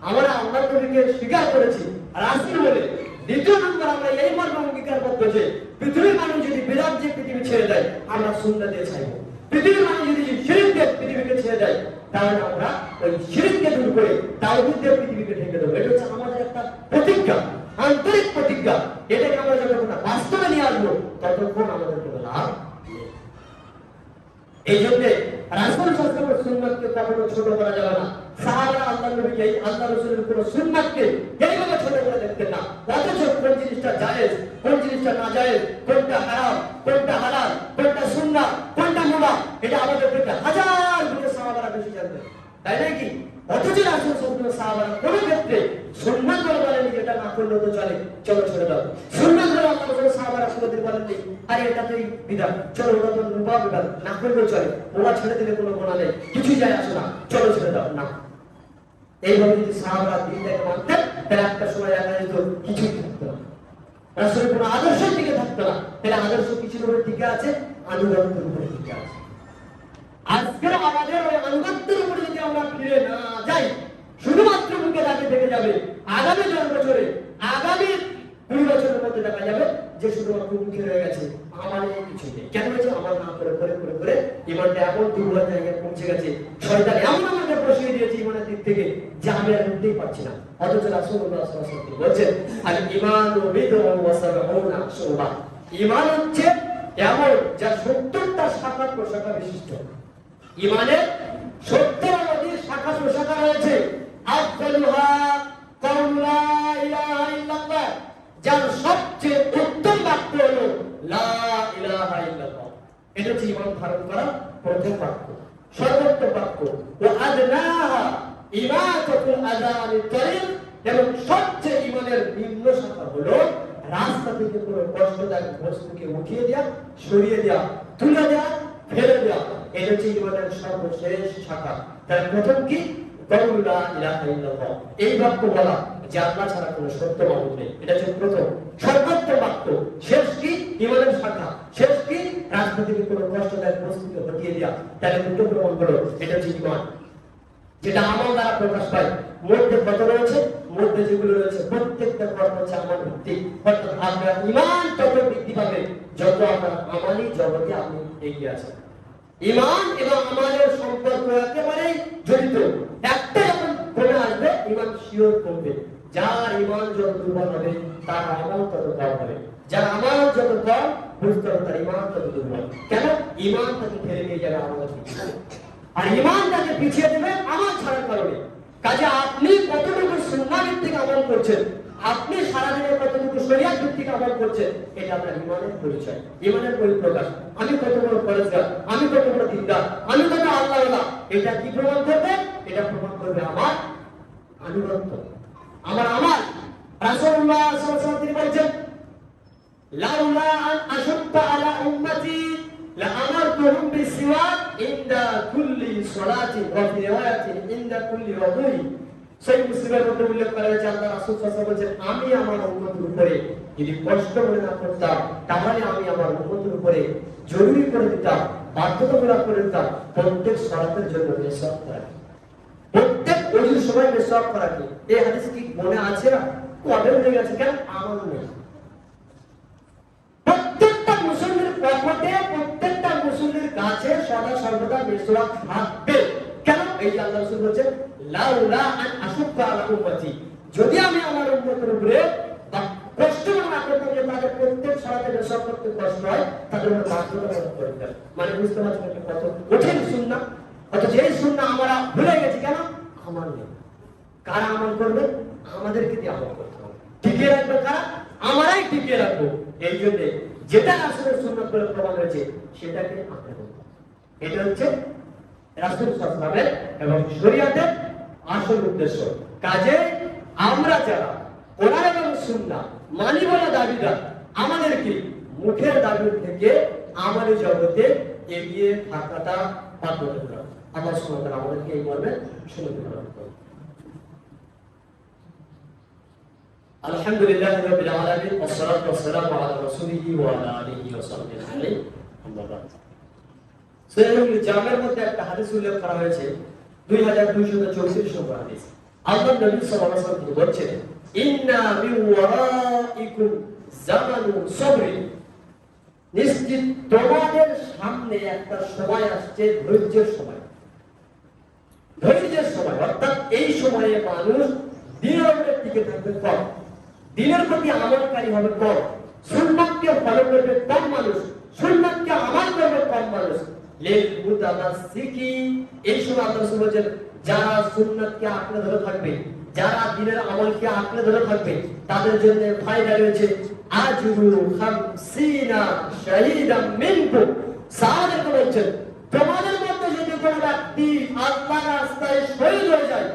আমরা আল্লাহর নবীকে স্বীকার করেছি রাসূল বলে। দ্বিতীয় নম্বর আমরা এই মর্মে অঙ্গীকারবদ্ধ যে পৃথিবীর মানুষ যদি বিরাট যে পৃথিবী ছেড়ে দেয়, আমরা সুন্নাহ দিয়ে চাইবো। পৃথিবীর মানুষ যদি শিরক দিয়ে পৃথিবীকে ছেড়ে দেয়, তাহলে আমরা ওই শিরককে দূর করে তাওহীদ দিয়ে পৃথিবীকে ঢেকে দেবো। এটা হচ্ছে আমাদের একটা প্রতিজ্ঞা, আন্তরিক প্রতিজ্ঞা। এটাকে আমরা যতক্ষণ না বাস্তবে নিয়ে আসবো ততক্ষণ আমাদের কোনো লাভ নেই। এই জন্য রাসূল সাল্লাল্লাহু আলাইহি ওয়াসাল্লামের সুন্নাহকে কখনো ছোট করা যাবে না। সাহাবারা আল্লাহর নবীকে, আল্লাহ রাসূলের কোন সুন্নাহকে এইভাবে ছোট করে দেখতেন না। অথচ কোন জিনিসটা জায়েজ, কোন জিনিসটা নাজায়েজ, কোনটা হারাম, কোনটা হালাল, কোনটা সুন্নাহ, কোনটা মুবাহ, এটা আমাদের থেকে হাজার গুণে সাহাবারা বেশি জানতেন, তাই নাকি? অথচ রাসূল সাল্লাল্লাহু আলাইহি ওয়াসাল্লাম সাহাবারা কোন ক্ষেত্রে সুন্নাহ করে বলেন এটা না করলে তো চলে, চলো ছেড়ে দাও। সুন্নাহ করে আল্লাহ রাসূল সাহাবারা কোনদিন বলেননি আরে এটা তো বিদআত, চলো ওটা তো মুবাহ বিদআত, না করলেও চলে, ওটা ছেড়ে দিলে কোনো গুনাহ নেই, কিছুই যায় আসে না, চলো ছেড়ে দাও না। এইভাবে যদি সাহাবারা দিনটাকে মানতেন তাহলে একটা সময় দেখা যেত কিছুই থাকতো না, রাসূলের কোনো আদর্শের দিকে থাকতো না। তাহলে আদর্শ কিছুর উপরে টিকে আছে, আনুগত্যের উপরে টিকে আছে। আজকের আমাদের ওই আনুগত্যের উপরে যদি আমরা ফিরে না যাই, শুধুমাত্র মুখে দাঁড়িয়ে থেকে যাবে। আগামী 10 বছরে, আগামী 20 বছরের মধ্যে দেখা যাবে যে শুধুমাত্র মুখে রয়ে গেছে, আমাদের কিছু নেই। কেন হয়েছে? আমার না করে করে করে করে ইমানটা এমন দুর্বল জায়গায় পৌঁছে গেছে, শয়তান এমন আমাকে বসিয়ে দিয়েছে ইমানের দিক থেকে যে আমি আর উঠতেই পারছি না। অথচ রাসূলুল্লাহ সাল্লাল্লাহু আলাইহি ওয়াসাল্লাম বলেছেন, আল ঈমানু বিদ'উন ওয়া সাবউনা শুবা। ঈমান হচ্ছে এমন যা 70টা শাখা প্রশাখা বিশিষ্ট। ঈমানের 70 অধিক শাখা প্রশাখা রয়েছে। আফদালুহা কাউলু লা ইলাহা ইল্লাল্লাহ, যার সবচেয়ে উত্তম বাক্য হলো লা ইলাহা ইল্লাল্লাহ। এটা হচ্ছে ঈমান ধারণ করা প্রথম বাক্য, সর্বোত্তম বাক্য। ওয়া আদনাহা ইমাতাতুল আযা আনিত তারিক, এবং সবচেয়ে ঈমানের নিম্ন শাখা হলো রাস্তা থেকে কোনো কষ্টদায়ক বস্তুকে উঠিয়ে দেয়া, সরিয়ে দেয়া, তুলে দেয়া, ফেলে দেয়া। এটা হচ্ছে ঈমানের সর্বশেষ শাখা। তার প্রথম কি? কাউলু লা ইলাহা ইল্লাল্লাহ, এই বাক্য বলা যে আল্লাহ ছাড়া কোনো সত্য মাবুদ নেই। এটা হচ্ছে প্রথম সর্বোত্তম বাক্য। শেষ কি? ঈমানের শাখা। শেষ কি? রাস্তা থেকে কোনো কষ্টদায়ক বস্তুকে হটিয়ে দেয়া। তাহলে দুটো প্রমাণ হলো এটা হচ্ছে ঈমান, যেটা আমল দ্বারা প্রকাশ পায়। মধ্যে কত রয়েছে? মধ্যে যেগুলো রয়েছে প্রত্যেকটা কর্ম হচ্ছে আমল ভিত্তিক। অর্থাৎ আপনার ঈমান তত বৃদ্ধি পাবে যত আপনার আমালি জগতে আপনি এগিয়ে আছেন। ঈমান এবং আমালের সম্পর্ক একেবারেই জড়িত। একটা যখন কমে আসবে, ঈমান শিওর কমবে। যার ঈমান যত দুর্বল হবে তার আমল তত কম হবে, যার আমল যত কম বুঝতে হবে তার ঈমান তত দুর্বল। কেন? ঈমান তাকে ফেলে নিয়ে যাবে আমল পিছিয়ে, আর ঈমান তাকে পিছিয়ে দেবে আমল ছাড়ার কারণে। কাজে আপনি কতটুকু সুন্নাহ ভিত্তিক আমল করছেন, আপনি সারাদিনে কতটুকু শরিয়ত ভিত্তিক আমল করছেন, এটা আপনার ঈমানের পরিচয়, ঈমানের পরিপ্রকাশ। আমি কত বড় ফরজগার, আমি কত বড় দিনদার, আমি কত আল্লাহওয়ালা, এটা কি প্রমাণ করবে? এটা প্রমাণ করবে আমার আনুগত্য, আমার আমল। রাসূলুল্লাহ সাল্লাল্লাহু আলাইহি ওয়াসাল্লাম তিনি বলেছেন, লাউলা আন আশুক্কা আলা উম্মতি লা আমারতুহুম বিসওয়াক ইনদা কুল্লি সালাতিন ওয়া ফি রিওয়ায়াতিন ইনদা কুল্লি ওযুই। সেই মুসলিমের মধ্যে উল্লেখ করা হয়েছে আল্লাহ রাসূল সাল্লাল্লাহু আলাইহি ওয়াসাল্লাম বলেছেন, আমি আমার উম্মতের উপরে যদি কষ্ট মনে না করতাম তাহলে আমি আমার উম্মতের উপরে জরুরি করে দিতাম, বাধ্যতামূলক করে দিতাম প্রত্যেক সালাতের জন্য মেসওয়াক করা, প্রত্যেক ওযুর সময় মেসওয়াক করা। কি এই হাদিস কি মনে আছে না? কবে হয়ে গেছে? কেন আমার নেই? প্রত্যেকটা মুসলিমের পকেটে, প্রত্যেকটা মুসলিমের কাছে সদা সর্বদা মেসওয়াক থাকবে। কেন? এই যে আল্লাহ রাসূল বলেছেন, লাউলা আন আশুক্কা আলা উম্মতি, যদি আমি আমার উম্মতের উপরে কষ্ট না করতাম যে তাদের প্রত্যেক সালাতে মেসওয়াক করতে কষ্ট হয়, তাদের উপর বাধ্যতামূলক করে দিতাম। মানে বুঝতে পারছেন কত কঠিন সুন্নাহ। অথচ এই সুন্নাহ আমরা ভুলে গেছি। কেন? আমার নেই। কারা আমল করবে? আমাদেরকে দিয়ে আমল করতে হবে। টিকিয়ে রাখবে কারা? আমরাই টিকিয়ে রাখবো। এই জন্য যেটা আসলে সুন্নাত বলে প্রমাণ হয়েছে সেটাকে আমরা করব। এটা হচ্ছে রাসূল সাল্লাল্লাহু আলাইহি ওয়াসাল্লাম এবং শরীয়তের আসল উদ্দেশ্য। কাজে আমরা যারা কোরআন এবং সুন্নাহ মানি বলে দাবিদার, আমাদেরকে মুখের দাবি থেকে আমাদের জগতে এগিয়ে থাকাটা বাধ্যতামূলক। আল্লাহ সুবহানাহু ওয়া তাআলা আমাদেরকে এই মর্মে সুন্নাত প্রদান করুন। আলহামদুলিল্লাহি রাব্বিল আলামিন ওয়াসসালাতু ওয়াসসালামু আলা রাসূলিহি ওয়া আলা আলিহি ওয়া সাহবিহি আজমাইন। আম্মা বা'দ। সহিহুল জামের মধ্যে একটা হাদিস উল্লেখ করা হয়েছে, 2234 নম্বর হাদিস। আল্লাহর নবী সাল্লাল্লাহু আলাইহি ওয়াসাল্লাম বলেছেন, ইন্না মিন ওয়ারাইকুম জামানুন সাবরি, নিশ্চিত তোমাদের সামনে একটা সময় আসছে, ধৈর্যের সময়। ধৈর্যের সময় অর্থাৎ এই সময়ে মানুষ দিনের উপরে টিকে থাকবে কম, দিনের প্রতি আমলকারী হবে কম, সুন্নাতকে ফলো করবে কম মানুষ, সুন্নাতকে আমল করবে কম মানুষ। লিল মুতামাসসিকি, এই সময় আল্লাহ রাসূল বলেছেন, যারা সুন্নাতকে আঁকড়ে ধরে থাকবে, যারা দিনের আমলকে আঁকড়ে ধরে থাকবে, তাদের জন্য ফায়দা রয়েছে। আজরু 50 শাহীদাম মিনকুম, সাহাবাদেরকে বলছেন, তোমাদের মধ্যে যদি কোনো ব্যক্তি আল্লাহর রাস্তায় শহীদ হয়ে যায়,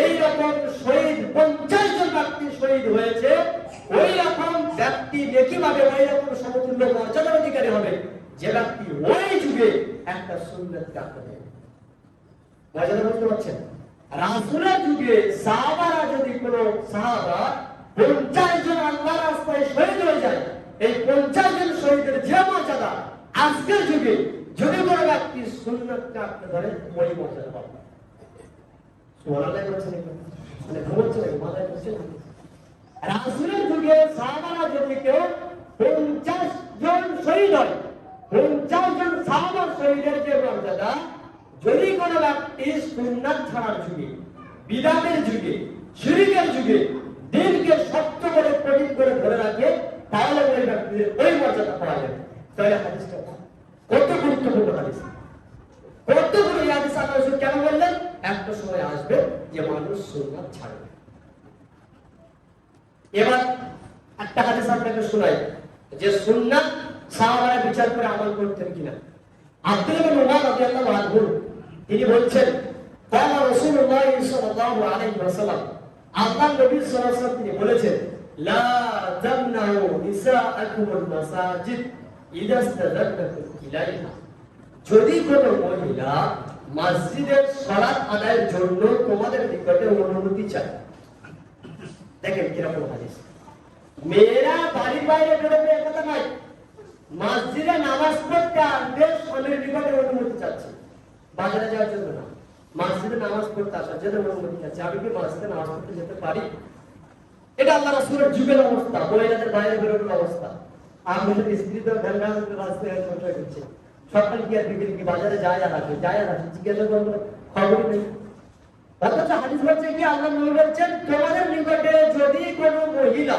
এই রকম শহীদ 50 জন ব্যক্তি শহীদ হয়েছে, ওই রকম ব্যক্তি নেকি পাবে, ওই রকম সমতুল্য মর্যাদার অধিকারী হবে যে ব্যক্তি ওই যুগে একটা সুন্নাতকে আঁকড়ে ধরে। মর্যাদা বুঝতে পারছেন? রাসূলের যুগে সাহাবারা যদি কোনো সাহাবা 50 জন আল্লাহর রাস্তায় শহীদ হয়ে যায়, এই 50 জন শহীদের যে মর্যাদা, আজকের যুগে যদি কোনো ব্যক্তি সুন্নাতকে আঁকড়ে ধরে, ওই মর্যাদা পাবে। সুবহানাল্লাহ বলছেন, মানে ঘুমোচ্ছে মাথায় বসে না। রাসূলের যুগে সাহাবারা যদি কেউ 50 জন শহীদ হয়, 50 জন সাহাবা শহীদের যে মর্যাদা, যদি কোনো ব্যক্তি সুন্নাত ছাড়ার যুগে, বিদআতের যুগে, শিরকের যুগে দিনকে শক্ত করে কঠিন করে ধরে রাখে, তাহলে ওই ব্যক্তির ওই মর্যাদা পাওয়া যাবে। তাহলে হাদিসটা কত গুরুত্বপূর্ণ হাদিস, কত গুরুত্বপূর্ণ হাদিস। আল্লাহ রাসূল কেন বললেন? একটা সময় আসবে যে মানুষ সুন্নাত ছাড়বে। এবার একটা হাদিস আপনাকে শোনাই যে সুন্নাত সাহাবারা বিচার করে আমল করতেন কিনা। আব্দুল্লাহ ইবনে উমর রাদিয়াল্লাহু আনহু তিনি বলছেন, قال رسول الله صلى الله عليه وسلم, আল্লাহর নবী সাল্লাল্লাহু আলাইহি ওয়াসাল্লাম তিনি বলেছেন, লা তামনাউ নিসাআকুমুল মাসাজিদ ইযা ইসতাযান্নাকুম ইলাইহা, যদি কোনো মহিলা মসজিদের সালাত আদায়ের জন্য তোমাদের নিকটে অনুমতি চায়। দেখেন কিরকম হাদিস। মেয়েরা বাড়ির বাইরে বেরোবে কথা নয়, মসজিদে নামাজ পড়তে আসবে, স্বামীর নিকটে অনুমতি চাচ্ছে, বাজারে যাওয়ার জন্য না, মসজিদে নামাজ পড়তে আসার জন্য অনুমতি চাচ্ছে। আমি কি মসজিদে নামাজ পড়তে যেতে পারি? এটা আল্লাহ রাসূলের যুগের অবস্থা, মহিলাদের বাইরে বেরোনোর অবস্থা। আমাদের স্ত্রী তো ঢাকা রাস্তায় সংসার করছে, সকাল কি আর বিকেল কি বাজারে যায় আর আসে, যায় আর আসে, জিজ্ঞাসা করলো খবরই নেই। অথচ হাদিস বলছে কি, আল্লাহ নবী বলছেন, তোমাদের নিকটে যদি কোনো মহিলা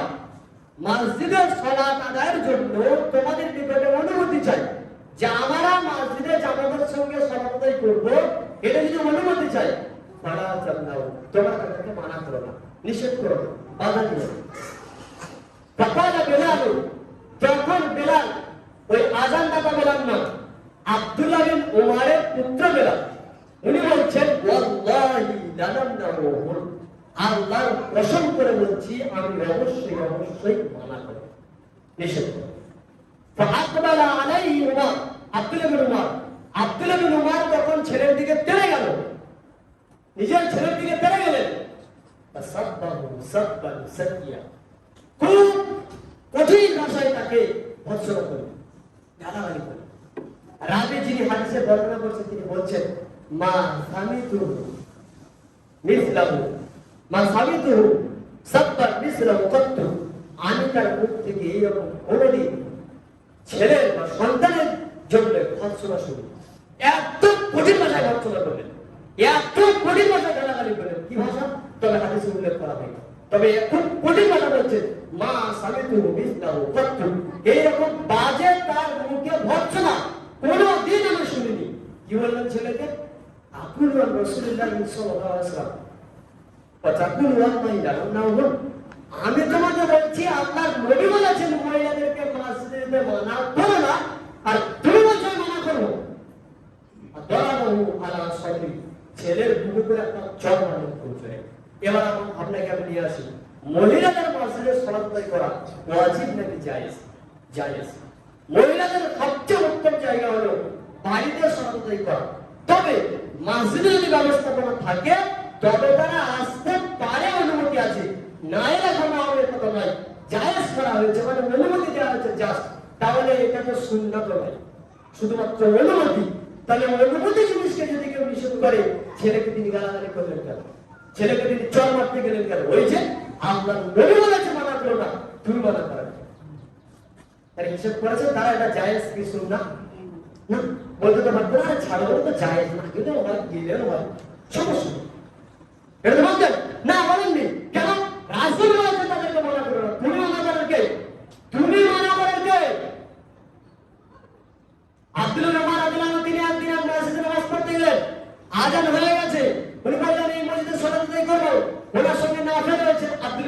মসজিদের সালাত আদায়ের জন্য তোমাদের নিকটে অনুমতি চাই, যে আমরা মসজিদে জামাতের সঙ্গে সালাত আদায় করব, এটা যদি অনুমতি চাই, ফালা তামনাউ, তোমরা তাদেরকে মানা করো না, নিষেধ করো না, বাধা দিও না। ফাকালা বেলাল, যখন বেলাল, ওই আযানদাতা বেলাল না, আব্দুল্লাহ বিন উমরের পুত্র বেলাল, উনি বলছেন, ওয়াল্লাহি লানামনাহু, আল্লাহর কসম করে বলছি আমি অবশ্যই অবশ্যই মানা করব, নিষেধ করব। ফাআকবালা আলাইহি উমর, আব্দুল্লাহ বিন উমর তখন ছেলের দিকে তেড়ে গেল, নিজের ছেলের দিকে তেড়ে গেলেন। ফাসাব্বাহু সাব্বান সাকিয়া, খুব কঠিন ভাষায় তাকে ভৎসনা করলেন, গালাগালি করলেন। রাবি যিনি হাদিসে বর্ণনা করছেন তিনি বলছেন, মা সামিতুহু মিসলাহু, মা সামিতুহু সাব্বান মিসলাহু কত্তু, আমি তার মুখ থেকে এইরকম কোনদিন ছেলের বা সন্তানের জন্য ভৎসনা শুনি। এত কঠিন ভাষায় ভৎসনা করলেন, এত কঠিন ভাষায় গালাগালি করলেন। কি ভাষা? তবে হাদিসে উল্লেখ করা হয়, তবে খুব কঠিন ভাষা বলছে, মা সামিতুহু মিসলাহু কত্তু, এইরকম বাজে তার মুখে ভৎসনা কোনদিন আমি শুনিনি। কি বললেন ছেলেকে? আকুলু আন রাসূলুল্লাহ সাল্লাল্লাহু আলাইহি ওয়াসাল্লাম ওয়া তাকুলু আন মাইলাহু, আমি তোমাকে বলছি আল্লাহর নবী বলেছেন মহিলাদেরকে মসজিদে মানা করো না, আর তুমি বলছো মানা করো। আর দরাবাহু আলা সাদরি, ছেলের বুকে করে একটা চড় মারলেন পৌঁছে। এবার আপনাকে আমি নিয়ে আসি, মহিলাদের মসজিদে সালাত আদায় করা ওয়াজিব নাকি জায়েজ? জায়েজ। মহিলাদের সবচেয়ে উত্তম জায়গা হলো বাড়িতে সালাত আদায় করা, তবে মসজিদে যদি ব্যবস্থাপনা থাকে তবে তারা আসতে পারে, অনুমতি আছে। না এরা কোনো আমাদের কথা নয়, জায়েজ করা হয়েছে, মানে অনুমতি দেওয়া হয়েছে জাস্ট। তাহলে এটা তো সুন্নাত নয়, শুধুমাত্র অনুমতি। তাহলে অনুমতি জিনিসকে যদি কেউ নিষেধ করে, ছেলেকে তিনি গালাগালি করলেন কেন? ছেলেকে তিনি চড় মারতে গেলেন কেন? ওই যে আল্লাহ নবী বলেছে মানা করো না, তুমি মানা করা তারা হিসেব করেছেন, তারা এটা জায়েজ কি সুন্নাত না বলতে তো পারবে না, ছাড়ো তো জায়েজ না, কিন্তু হয় গেলেও হয়, সমস্যা নেই। এটা তো বলতেন না, বলেননি কেন? রাসূল বলেছেন তাদেরকে মানা করো না, তুমি মানা করেন কে? তুমি মানা করেন কে? আব্দুল রহমান রাদিয়াল্লাহু আনহু তিনি একদিন মসজিদে নামাজ পড়তে গেলেন, আযান হয়ে গেছে, উনি বললেন এই মসজিদে সালাত আদায় করব। ওনার সঙ্গে নাফিল রয়েছে, আব্দুল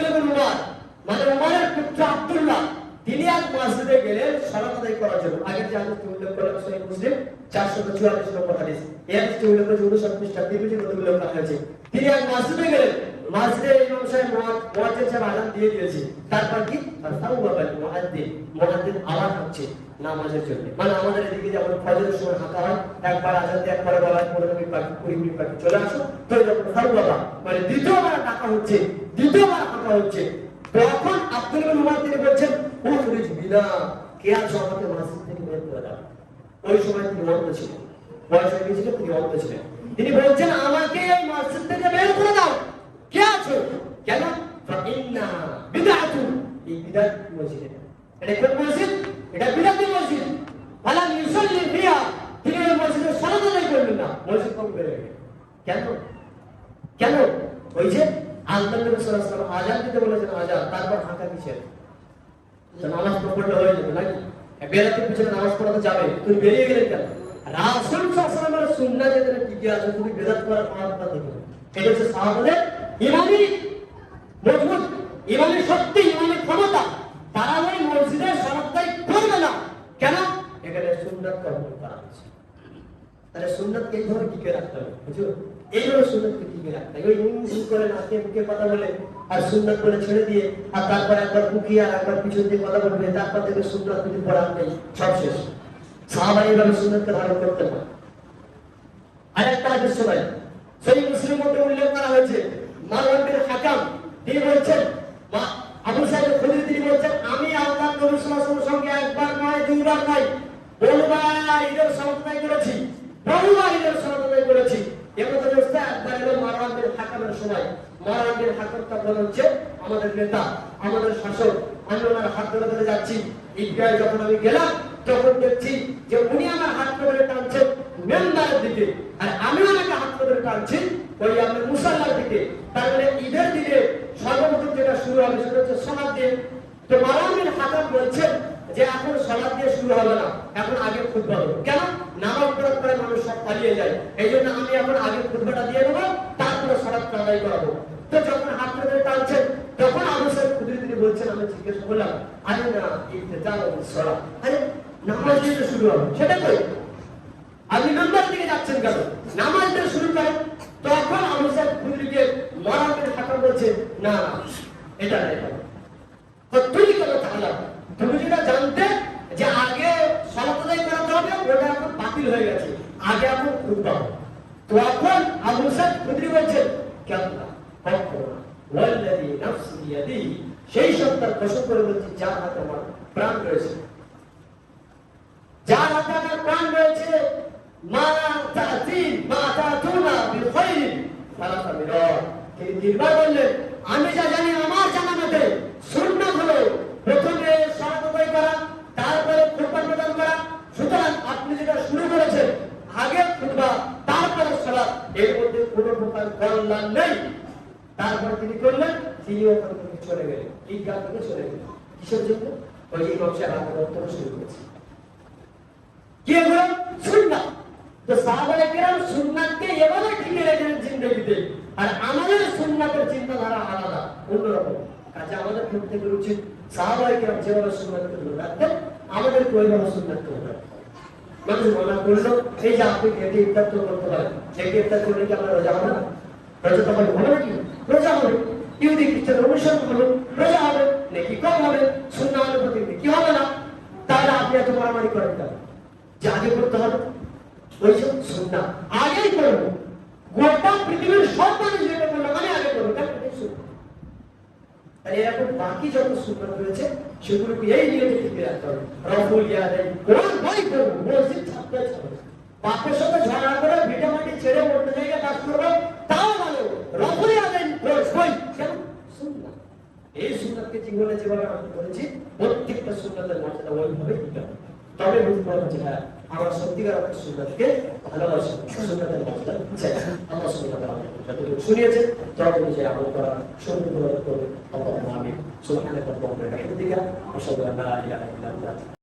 ইবনে উমর, মানে উমরের পুত্র আব্দুল্লাহ, তিনি এক মসজিদে গেলেন সালাত আদায় করার জন্য। আগের যে হাদিসটি উল্লেখ করলাম সহিহ মুসলিম 444 নম্বর হাদিস, এই হাদিসটি উল্লেখ করেছে 59 পৃষ্ঠা, তিরমিজির মধ্যে উল্লেখ করা হয়েছে। তিনি এক মসজিদে গেলেন, মসজিদে ইমাম সাহেব মুয়াজ্জিন সাহেব আযান দিয়ে দিয়েছে, তারপর কি ফাসাওয়াবাল মুয়াজ্জিন আওয়াজ হচ্ছে নামাজের জন্য। মানে আমাদের এদিকে যেমন ফজরের সময় হাঁকা হয়, একবার আযান দিয়ে একবার বলা হয় 15 মিনিট বাকি, 20 মিনিট বাকি, চলে আসো, তো যখন ফাসাওয়াবা মানে দ্বিতীয়বার ডাকা হচ্ছে, দ্বিতীয়বার হাঁকা হচ্ছে, তখন আব্দুল ইবনে উমর তিনি বলছেন, ও ফরিজ বিনা, কে আছো আমাকে মসজিদ থেকে বের করে দাও। ওই সময় তিনি অন্ধ ছিলেন, বয়স হয়ে গিয়েছিল, তিনি অন্ধ ছিলেন। তিনি বলছেন, আমাকে এই মসজিদ থেকে বের করে দাও, কে আছো? কেন? ফাইন্না বিদআতু, এই বিদআত মসজিদ, এটা কোন মসজিদ? এটা বিদআতি মসজিদ। ফালাম ইউসাল্লি ফিহা, তিনি এই মসজিদে সালাত আদায় করলেন না, মসজিদ থেকে বের হয়ে গেলেন। কেন? কেন? ওই যে আল্লাহ নবী সাল্লাল্লাহু আলাইহি ওয়াসাল্লাম আযান দিতে বলেছেন, আযান, তারপর হাঁকা কিসের? নামাজ পড়লে হয়ে যাবে নাকি? বেরাতের পিছনে নামাজ পড়াতে যাবে, তুমি বেরিয়ে গেলেন কেন? রাসূল সাল্লাল্লাহু আলাইহি ওয়াসাল্লামের সুন্নাহ যেটা টিকে আছে, তুমি বেরাত করার ক্ষমতা দেখো। এটা হচ্ছে সাহাবাদের ইমানি মজবুত, ইমানি শক্তি, ইমানি ক্ষমতা। তারা ওই মসজিদে সালাত আদায় করবে না কেন? এখানে সুন্নাত কবুল করা হয়েছে। তাহলে সুন্নাতকে এইভাবে টিকে রাখতে হবে, বুঝছো? এইভাবে সুন্নাতকে টিকে রাখতে হবে। ওই ইংলিশ করে নাকে মুখে কথা বলে আর সুন্নাত বলে ছেড়ে দিয়ে, আর তারপর একবার মুখে আর একবার পিছন দিয়ে কথা বলবে, তারপর থেকে সুন্নাত যদি পড়া নেই, সব শেষ। সাহাবা এইভাবে সুন্নাতকে ধারণ করতে পারে। আর একটা হাদিস শোনাই, সেই মুসলিম মধ্যে উল্লেখ করা হয়েছে, মারওয়ান বিন হাকাম তিনি বলছেন, আবু সাঈদ খুদরি তিনি বলছেন, আমি আল্লাহর নবী সাল্লাল্লাহু আলাইহি ওয়াসাল্লামের সঙ্গে একবার নয়, দুইবার নয়, বহুবার ঈদের সালাত আদায় করেছি, বহুবার ঈদের সালাত আদায় করেছি। এমন অবস্থায় একবার এলো মারওয়ান বিন হাকামের সময়। মারওয়ান বিন হাকাম তখন হচ্ছে আমাদের নেতা, আমাদের শাসক। আমি ওনার হাত ধরে ধরে যাচ্ছি, ঈদগাহে যখন আমি গেলাম তখন দেখছি যে উনি আমার হাত ধরে টানছেন মেম্বারের দিকে, আর আমি ওনাকে হাত ধরে টানছি ওই আমাদের মুসাল্লার দিকে। তার মানে ঈদের দিনে সর্বপ্রথম যেটা শুরু হবে সেটা হচ্ছে সালাত দিয়ে। তো মারওয়ান বিন হাকাম বলছেন যে এখন সালাত দিয়ে শুরু হবে না, এখন আগে খুতবা হবে। কেন? নামাজ পড়ার পরে মানুষ সব পালিয়ে যায়, এই জন্য আমি এখন আগে খুতবাটা দিয়ে নেবো, তারপরে সালাত আদায় করাবো। তো যখন হাত ধরে টানছেন তখন আবু সাঈদ খুদরি তিনি বলছেন, আমি জিজ্ঞেস করলাম, আরে না ইফতিতাউ সালাত, আরে নামাজ দিয়ে শুরু হবে, সেটা কই? আপনি মেম্বার দিকে যাচ্ছেন কেন? নামাজ দিয়ে শুরু করেন। তখন আবু সাঈদ খুদরিকে মারওয়ান বিন হাকাম বলছে, না এটা না, এটা তো তুই কেন তাহলে তুমি যেটা জানতে যে আগে সালাত আদায় করাতে হবে, ওটা এখন বাতিল হয়ে গেছে, আগে এখন খুতবা হবে। তখন আবু সাঈদ খুদরি বলছেন, কেননা কখনো না। ওয়াল্লাযী নাফসি বিয়াদিহি, সেই সত্তার কসম করে বলছি যার হাতে আমার প্রাণ রয়েছে, যার হাতে আমার প্রাণ রয়েছে, মা তা'তুনা বিখাইরিন ফালাকা মিরার। তিনি তিনবার বললেন, আমি যা জানি আমার জানা মতে সুন্নাত হলো প্রথমে সালাত আদায় করা, তারপরে খুতবা প্রদান করা। সুতরাং আপনি যেটা শুরু করেছেন, আগে খুতবা তারপরে সালাত, এর মধ্যে কোনো প্রকার কল্যাণ নেই। তারপরে তিনি করলেন, তিনি ওখান থেকে চলে গেলেন, ঈদগাহ থেকে চলে গেলেন। কিসের জন্য? ওই যে ইমাম সাহেব হাতে বক্তব্য শুরু করেছে। কি এগুলো? সুন্নাত। তো সাহাবায়ে কেরাম সুন্নাতকে এভাবে টিকে রেখেছেন জিন্দেগিতে, আর আমাদের সুন্নাতের চিন্তাধারা আলাদা, অন্যরকম। কাজে আমাদের প্রত্যেকের উচিত সাহাবায়ে কেরাম যেভাবে সুন্নাতকে ধরে রাখতেন, আমাদেরকে ওইভাবে সুন্নাতকে ধরে রাখতে হবে। মানুষ মনে করলো এই যে আপনি খেতে ইফতার তো করতে পারেন, খেতে ইফতার করলে কি আমরা রোজা হবে না? রোজা তো হবে নাকি? রোজা হবে। ইহুদি খ্রিস্টান অনুসরণ করুন, রোজা হবে, নাকি কম হবে, সুন্নাতের প্রতি কি হবে না? তাহলে আপনি এত মারামারি করেন কেন? যে আগে করতে হবে ওইসব সুন্নাত আগেই করবো। গোটা পৃথিবীর সব মানুষ যেটা করলো আমি আগে করবো, তাই এরকম বাকি যত সুন্নাত রয়েছে সেগুলোকে এই নিয়মে ঠিক রাখতে হবে। রফুল ইয়াদাইন, কোরআন বই করবো, মসজিদ ছাত্র ছাত্র, বাপের সাথে ঝগড়া করে ভিটা মাটি ছেড়ে অন্য জায়গায় কাজ করবে, তাও ভালো। রফুল ইয়াদাইন বই কেন? সুন্নাত। এই সুন্নাতকে জীবনে যেভাবে আমি করেছি, প্রত্যেকটা সুন্নাতের মর্যাদা ওইভাবে দিতে হবে। তবে বুঝতে পারবো যে হ্যাঁ, আমরা সত্যিকার অর্থে সুন্নাতকে ভালোবাসি, সুন্নাতের মর্যাদা চাই। আল্লাহ সুবহানাহু ওয়া তাআলা যতটুকু শুনিয়েছেন ততটুকু যে আমল করা সুন্দর করে আল্লাহ আমিন। সুবহানাল্লাহি ওয়া বিহামদিহি, আশহাদু আল্লা ইলাহা ইল্লা আনতা।